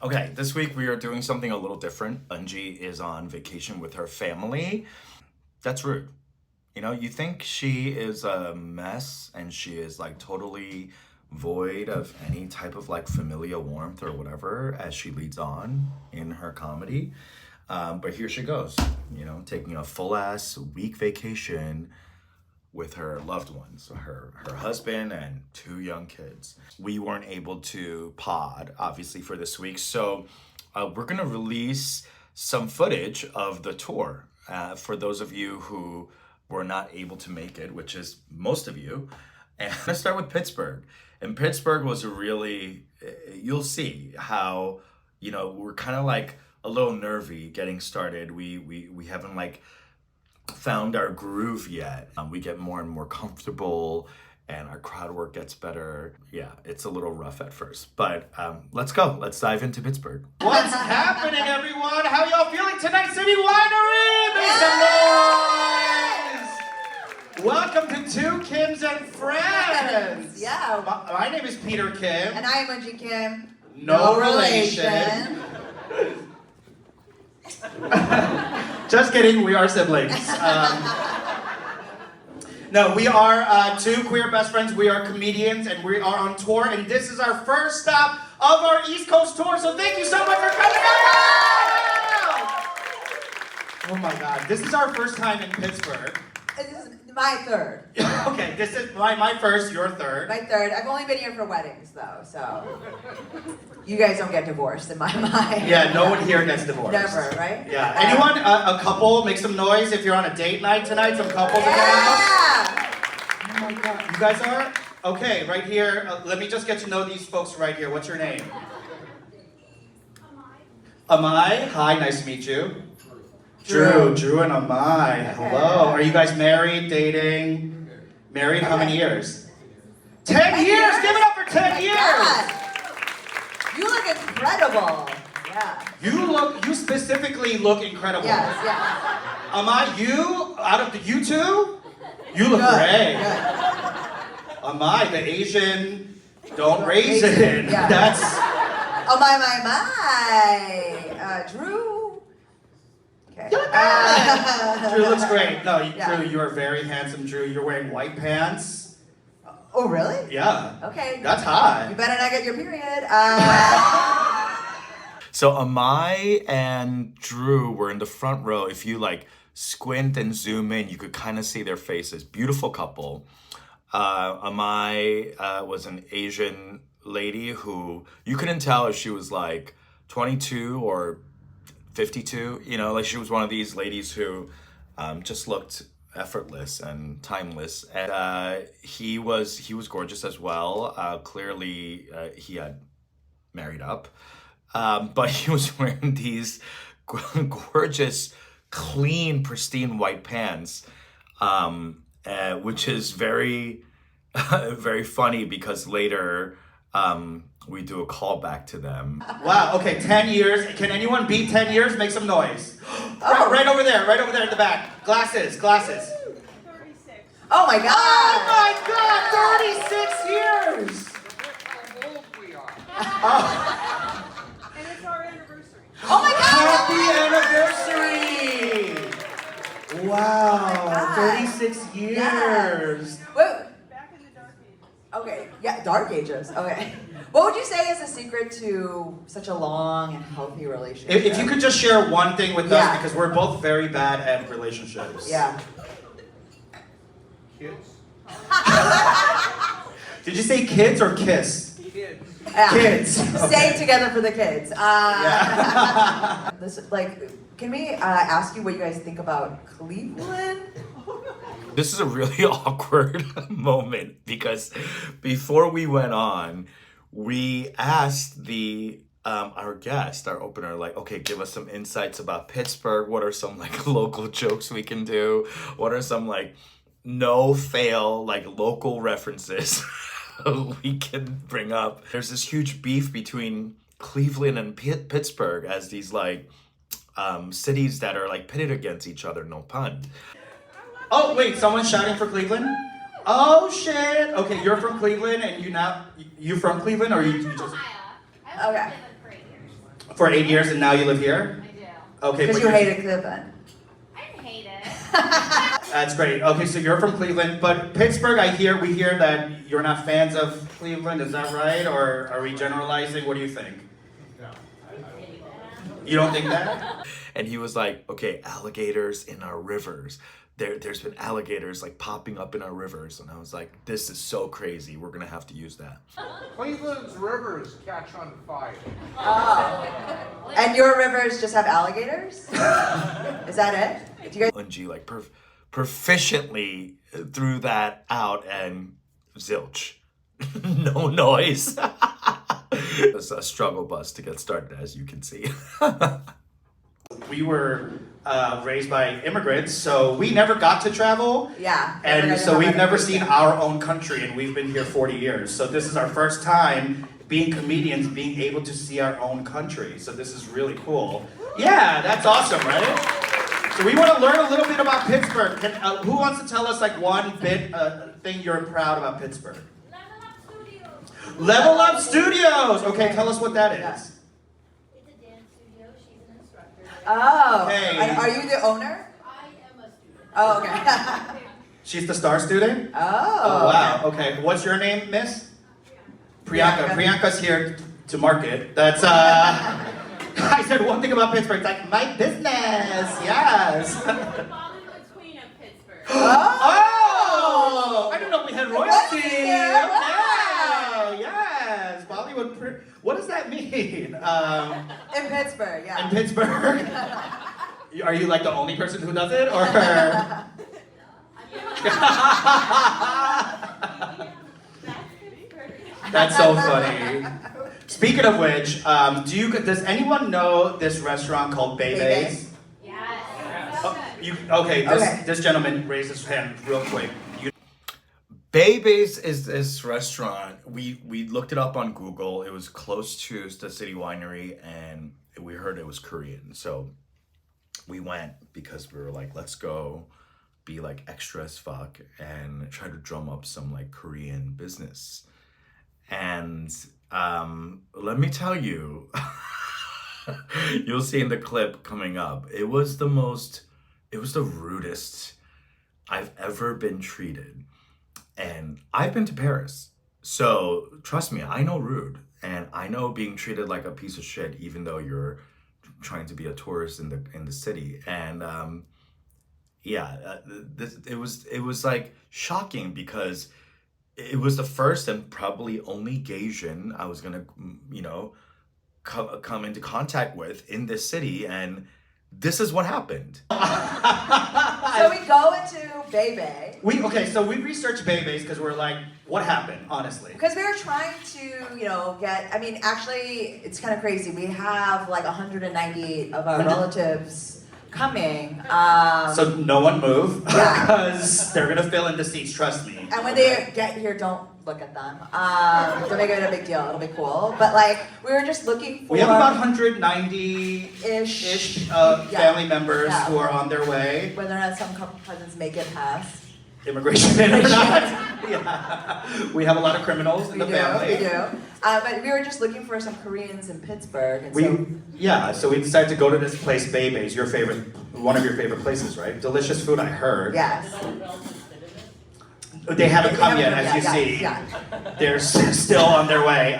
Okay, this week we are doing something a little different. Unji is on vacation with her family. That's rude. You think she is a mess and she is like totally void of any type of like familial warmth or whatever as she leads on in her comedy. But here she goes, taking a full ass week vacation with her loved ones, her husband and two young kids. We weren't able to pod, obviously, for this week, so we're gonna release some footage of the tour for those of you who were not able to make it, which is most of you. And I'm gonna start with Pittsburgh. And Pittsburgh was you'll see how, we're kind of like a little nervy getting started. We haven't like found our groove yet. We get more and more comfortable and our crowd work gets better. Yeah, it's a little rough at first, but let's go. Let's dive into Pittsburgh. What's happening, everyone? How y'all feeling tonight, City Winery? Make some noise! Welcome to Two Kims and Friends. Yeah. My name is Peter Kim. And I am Unji Kim. No relation. Just kidding, we are siblings. No, we are two queer best friends. We are comedians and we are on tour, and this is our first stop of our East Coast tour, so thank you so much for coming out! Oh my God, this is our first time in Pittsburgh. This is my third. Okay, this is my first, your third. My third. I've only been here for weddings, though, so you guys don't get divorced in my mind. Yeah, no one here gets divorced. Never, right? Yeah. Anyone, a couple, make some noise if you're on a date night tonight. Some couples in the house. Oh my God. You guys are? Okay, right here. Let me just get to know these folks right here. What's your name? Amai. Hi, nice to meet you. Drew and Amai. Hello. Are you guys married, dating? Married? How many years? 10 years! Give it up for 10 years! God. You look incredible. Yeah. You specifically look incredible. Yes. Amai, out of you two, you look great. Good. Amai, the Asian, don't raise it. Yeah. That's... Oh, my. Drew. Okay. Drew looks great. No, Drew, you are very handsome, Drew. You're wearing white pants. Oh, really? Yeah. Okay. That's hot. You better not get your period. So Amai and Drew were in the front row. If you like squint and zoom in, you could kind of see their faces. Beautiful couple. Amai was an Asian lady who you couldn't tell if she was like 22 or 52. Like she was one of these ladies who just looked effortless and timeless. And he was gorgeous as well. Clearly, he had married up. But he was wearing these gorgeous, clean, pristine white pants, which is very, very funny because later we do a callback to them. Wow, okay, 10 years. Can anyone beat 10 years? Make some noise. Oh. Right over there in the back. Glasses. 36. Oh my God. Oh my God, 36 years. How old we are. Oh. And it's our anniversary. Oh my God. Happy anniversary! Wow, Oh my God. 36 years. Wait. Back in the dark ages. Okay. Yeah, dark ages. Okay. What would you say is the secret to such a long and healthy relationship? If you could just share one thing with Yeah. us, because we're both very bad at relationships. Yeah. Kids? Did you say kids or kiss? Kids. Yeah. Kids. Stay together for the kids. Yeah. Can we ask you what you guys think about Cleveland? This is a really awkward moment because before we went on, we asked our guest, our opener, like, okay, give us some insights about Pittsburgh. What are some like local jokes we can do? What are some like no fail like local references we can bring up? There's this huge beef between Cleveland and Pittsburgh as these like cities that are like pitted against each other, no pun. Oh, wait, someone's shouting for Cleveland? Oh, shit. Okay, you're from Cleveland and you from Cleveland or you just... Ohio. I've Okay. lived for 8 years. For 8 years, and now you live here? I do. Okay. Because but you you're- hated Cleveland. I didn't hate it. That's great. Okay, so you're from Cleveland, but Pittsburgh, we hear that you're not fans of Cleveland. Is that right? Or are we generalizing? What do you think? You don't think that? And he was like, okay, alligators in our rivers. There's been alligators like popping up in our rivers. And I was like, this is so crazy. We're going to have to use that. Cleveland's rivers catch on fire. Oh. And your rivers just have alligators? Is that it? Do you guys? Unji like proficiently threw that out and zilch. No noise. It was a struggle bus to get started, as you can see. We were raised by immigrants, so we never got to travel. Yeah. And so we've never seen our own country, and we've been here 40 years. So this is our first time being comedians, being able to see our own country. So this is really cool. Yeah, that's awesome, right? So we want to learn a little bit about Pittsburgh. Who wants to tell us like one bit thing you're proud about Pittsburgh? Level Up Studios! Okay, tell us what that is. It's a dance studio. She's an instructor. Oh. Okay. And are you the owner? I am a student. Oh, okay. She's the star student? Oh. Oh, wow. Okay. What's your name, miss? Priyanka. Priyanka's here to market. That's, I said one thing about Pittsburgh. It's like, my business. Yes. Bollywood queen of Pittsburgh. Oh! I didn't know we had royalty. Yeah, wow. Okay. Yes. Bollywood. What does that mean? In Pittsburgh, yeah. In Pittsburgh? Are you like the only person who does it? Or? That's so funny. Speaking of which, does anyone know this restaurant called Bebe's? Yes. Okay, Okay. this gentleman raised his hand real quick. Bebe's is this restaurant. We looked it up on Google. It was close to the City Winery, and we heard it was Korean. So we went because we were like, let's go be like extra as fuck and try to drum up some like Korean business. And let me tell you, you'll see in the clip coming up, it was the rudest I've ever been treated. And I've been to Paris, so trust me, I know rude, and I know being treated like a piece of shit, even though you're trying to be a tourist in the city. And it was like shocking because it was the first and probably only Gaysian I was gonna come into contact with in this city, and this is what happened. So we go into Bebe. So we researched Bebe's because we're like, what happened, honestly? Because we were trying to, actually, it's kind of crazy. We have like 198 of our relatives coming. So no one move, Yeah. because they're gonna fill in the seats, trust me. And when they get here, don't look at them. Don't make it a big deal. It'll be cool. But like, we were just looking for. We have about 190-ish family members Yeah. who are on their way. Whether or not some cousins make it past. Immigration or not. Yeah. We have a lot of criminals in the family. We do. But we were just looking for some Koreans in Pittsburgh. And So we decided to go to this place, Bebe's, one of your favorite places, right? Delicious food, I heard. Yes. They haven't come yet, as you see. Yeah. They're still on their way.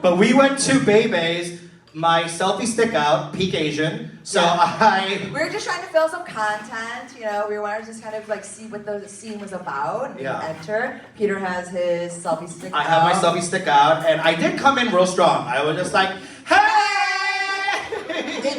But we went to Bebe's. My selfie stick out, peak Asian. So We were just trying to fill some content, we wanted to just kind of like see what the scene was about. And Yeah. enter. Peter has his selfie stick I out. have my selfie stick out, and I did come in real strong. I was just like, hey!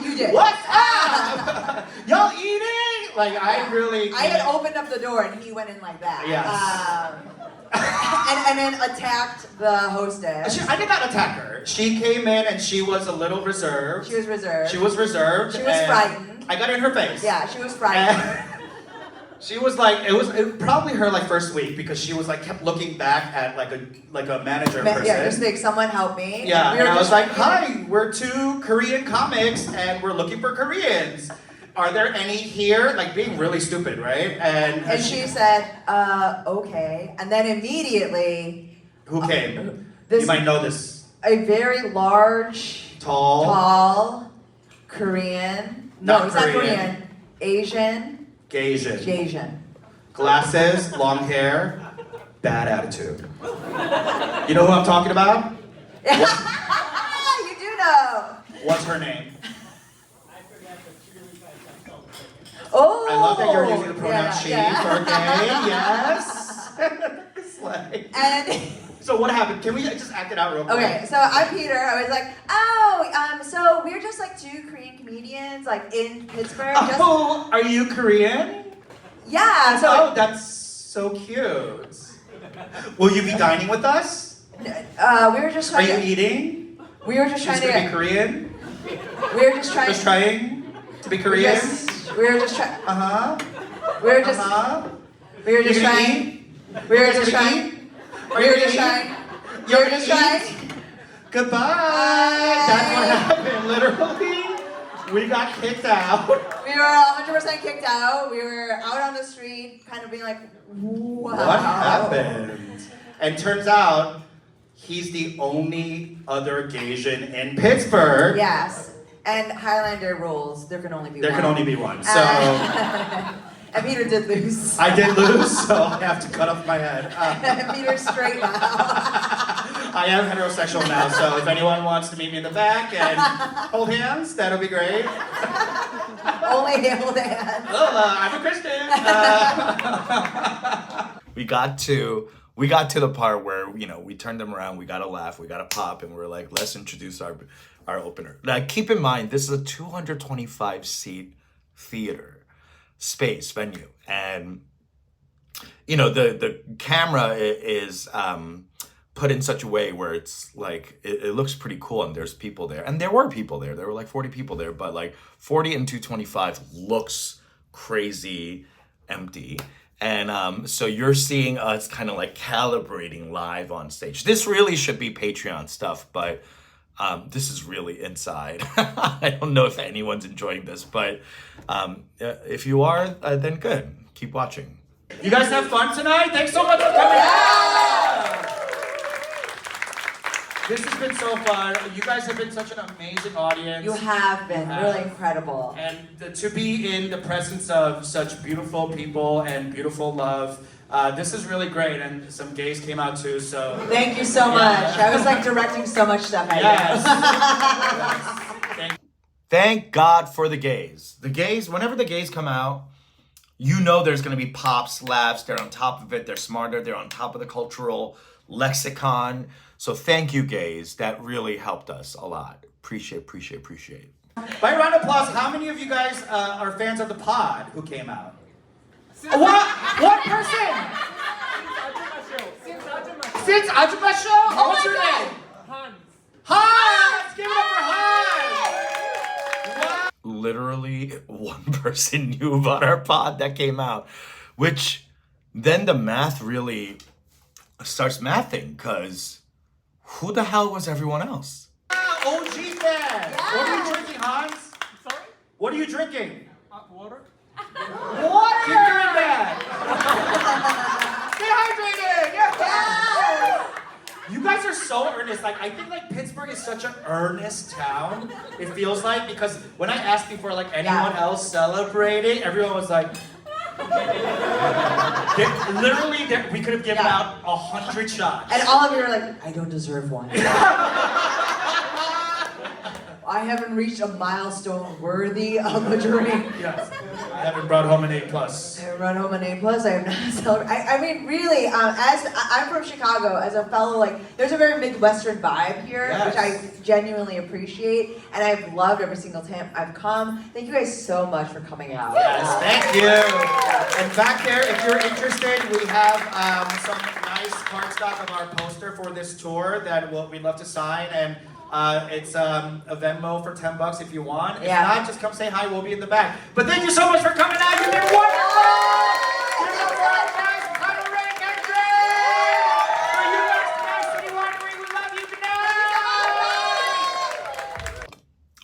You did. What's up? Y'all eating? Like, I really... I had opened up the door and he went in like that. Yes. And then attacked the hostess. I did not attack her. She came in and she was a little reserved. She was reserved. She was reserved. She was and frightened. I got in her face. Yeah, she was frightened. And she was like, it was probably her like first week because she was like kept looking back at like a manager person. Yeah, just like someone help me. Yeah, We and were I was just like, hi, we're two Korean comics and we're looking for Koreans. Are there any here? Like being really stupid, right? And she said, okay. And then immediately, who came? this- You might know this. a very large tall, Korean. No, Not he's not Korean. Korean. Asian. Gasian. Asian. Glasses, long hair, bad attitude. You know who I'm talking about? You do know. What's her name? Oh. I love that you're using the pronoun yeah, she yeah. for gay, yes. Slay. And So what happened? Can we just act it out real quick? okay, so I'm Peter. I was like, so we're just like two Korean comedians, like in Pittsburgh. Oh, are you Korean? Yeah. So Oh, that's so cute. Will you be dining with us? we were just Are trying. you eating? We were just trying Just to be to. Korean? We were just trying. Just trying to be Korean? Yes. We were just trying. Uh-huh. We were just. Uh-huh. We were just You gonna trying. eat? We were You just gonna trying. eat? Are We you were gonna just eat? trying. We You're were gonna just eat? trying. Goodbye. Bye. That's what happened, literally. We got kicked out. We were 100% kicked out. We were out on the street, kind of being like, wow. What happened? And turns out, he's the only other Gaysian in Pittsburgh. Yes. And Highlander rules, there can only be There one. can only be one. So And Peter did lose. I did lose, so I have to cut off my head. Peter's straight now. I am heterosexual now, so if anyone wants to meet me in the back and hold hands, that'll be great. Only able to hand. I'm a Christian. We got to the part where, we turned them around, we got a laugh, we got a pop, and we're like, let's introduce our opener. Now, keep in mind, this is a 225 seat theater space venue, and the camera is put in such a way where it's like it looks pretty cool, and there's people there, and there were people there were like 40 people there, but like 40 and 225 looks crazy empty. And so you're seeing us kind of like calibrating live on stage. This really should be Patreon stuff, but this is really inside. I don't know if anyone's enjoying this, but if you are, then good. Keep watching. You guys have fun tonight? Thanks so much for coming out! This has been so fun. You guys have been such an amazing audience. You have been You have. really incredible. And to be in the presence of such beautiful people and beautiful love, this is really great. And some gays came out too, so. Thank you so much. I was like directing so much stuff at Yes. you. Thank God for the gays. The gays, whenever the gays come out, there's going to be pops, laughs. They're on top of it. They're smarter. They're on top of the cultural lexicon. So thank you, gays. That really helped us a lot. Appreciate. By round of applause, how many of you guys are fans of the pod who came out? What person? Since Ajuma Show? Oh What's my your God. name? Hans! Give it up for Hans! Wow. Literally one person knew about our pod that came out, which then the math really starts mathing, because who the hell was everyone else? OG fan! Yeah. What are you drinking, Hans? Sorry? What are you drinking? Water? Water! Keep doing that! Stay hydrated! Yeah. You guys are so earnest. Like, I think like Pittsburgh is such an earnest town. It feels like, because when I asked before like anyone else celebrating, everyone was like. Literally, we could have given out 100 shots. And all of you are like, I don't deserve one. I haven't reached a milestone worthy of a drink. Yes. I haven't brought home an A+. I haven't run home an A+. I have not celebrated. I mean, really, as I'm from Chicago, as a fellow, like, there's a very Midwestern vibe here, which I genuinely appreciate, and I've loved every single time I've come. Thank you guys so much for coming out. Yes, thank you. And back there, if you're interested, we have some nice cardstock of our poster for this tour that we'd love to sign, and it's a Venmo for $10 if you want. If not, just come say hi. We'll be in the back. But thank you so much for coming out. You've been wonderful. Give it up for our guys, Connor, Rick, and Jay. For you guys tonight, City Winery, we love you. Good night.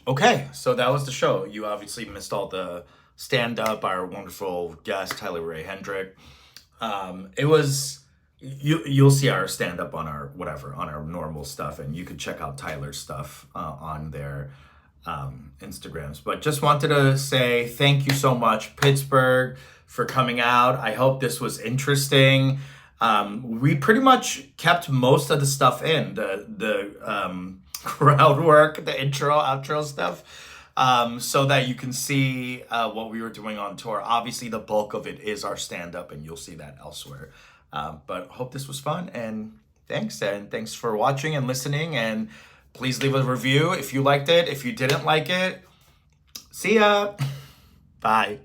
Okay, so that was the show. You obviously missed all the stand-up, our wonderful guest, Tyler Ray Hendrick. It was you'll see our stand up on our whatever on our normal stuff, and you could check out Tyler's stuff on their Instagrams. But just wanted to say thank you so much, Pittsburgh, for coming out. I hope this was interesting. We pretty much kept most of the stuff in the crowd work, the intro, outro stuff, so that you can see what we were doing on tour. Obviously, the bulk of it is our stand up, and you'll see that elsewhere. But hope this was fun, and thanks for watching and listening, and please leave a review if you liked it. If you didn't like it, see ya. Bye.